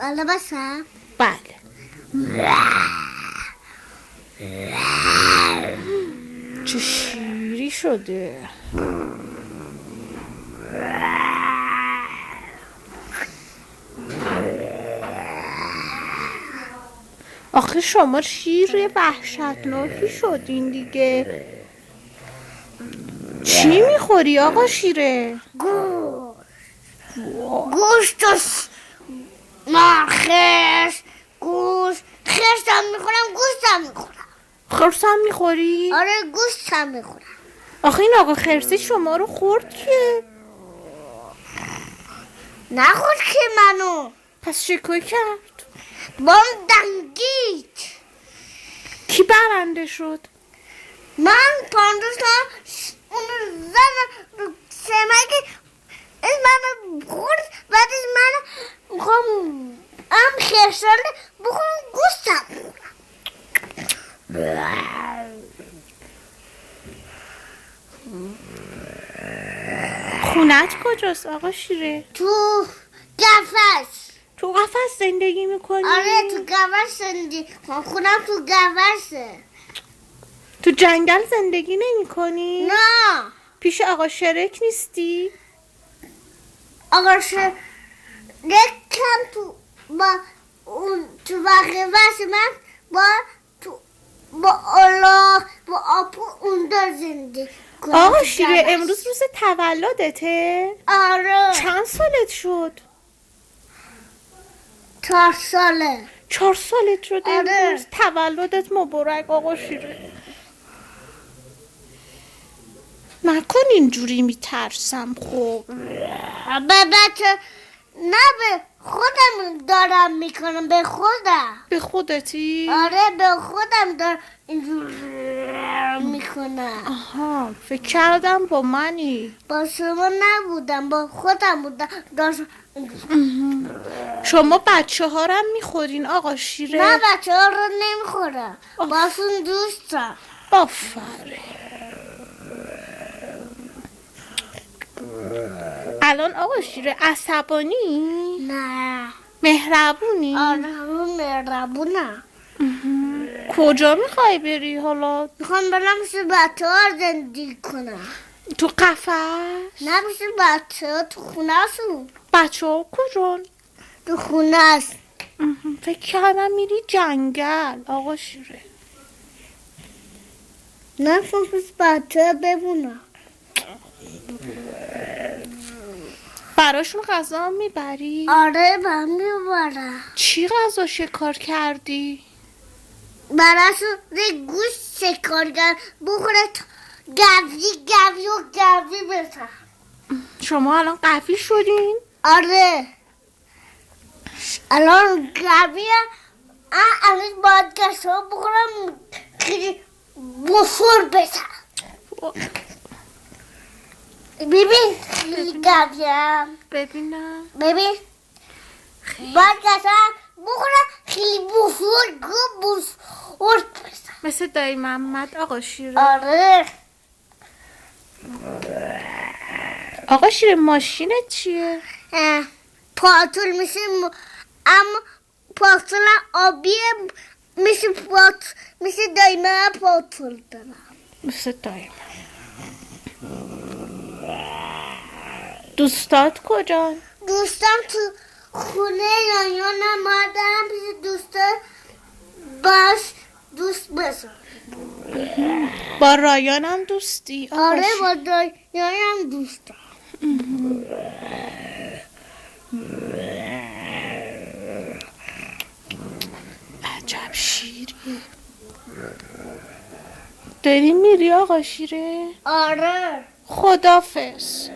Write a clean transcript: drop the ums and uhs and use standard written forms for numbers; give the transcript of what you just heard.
حالا بسم. بله. چه شیری شده. آخه شما شیر وحشتناکی شدین دیگه. چی میخوری آقا شیره؟ گوشت نه خرس گوشت خرسم میخورم گوشتم میخورم. خرسم میخوری؟ آره گوشتم میخورم. آخه این آقا خرسی شما رو خورد که؟ نخورد که منو. پس چیکار کرد؟ بام دنگید. کی برنده شد؟ من پاندوشم اونو زدم رو سمک این منو خورد. بعدش من میخوام خرساله بخورم گوشتم. خونت کجاست آقا شیره؟ تو قفس. تو قفس زندگی میکنی؟ آره تو قفس زندگی. خونم تو قفسه. تو جنگل زندگی نمی کنی؟ نه. پیش آقا شرک نیستی؟ آقا شرک تو با اون تو قفس من با الله با آپو اون در زندگی کنم. آقا شیره امروز روز تولدته؟ آره. چند سالت شد؟ 4 ساله. 4 سالت شد آره. امروز. تولدت مبارک آقا شیره. نکن اینجوری میترسم. خب بچه نه به خودم دارم میکنم. به خودم. به خودتی؟ آره به خودم دارم اینجوری میکنم. آها فکر کردم با منی. با شما نبودم با خودم بودم. شما بچه ها رو میخورین آقا شیره؟ نه بچه ها رو نمیخورم. باشون دوستم. آفرین. الان آقا شیره عصبانی؟ نه. مهربونی؟ آره مهربونم. کجا میخوای بری حالا؟ میخوام برم مثل بچه ها زندگی کنم. تو قفس؟ نه مثل بچه ها تو خونه هستون. بچه ها کجان؟ تو خونه هست. فکر کردم میری جنگل آقا شیره. نه مثل بچه ها بمونم. براشون غذا میبری؟ آره من میبرم. چی غذا شکار کردی؟ براشون گوشت شکار کرد بخوره گوی و گوی بزن. شما الان قوی شدین؟ آره الان گوی الان باید گشت ها بخورم خیلی بسور بزن. ببین خیلی گویم. ببینم. ببین باید گشت ها بخورم خیلی بسور بزن. مثل دایی محمد آقا شیره. آره آقا شیره ماشینت چیه؟ پاتول میشه اما پاتول آبیه میشه دایمه پاتول دارم. مثل دایی دوستات کجان؟ دوستم تو خونه رایانم. مادرم پیش دوستم باش دوست بزن. با رایانم دوستی؟ آره با رایانم دوستم. عجب شیری. داری میری آقا شیره؟ آره خدافظ.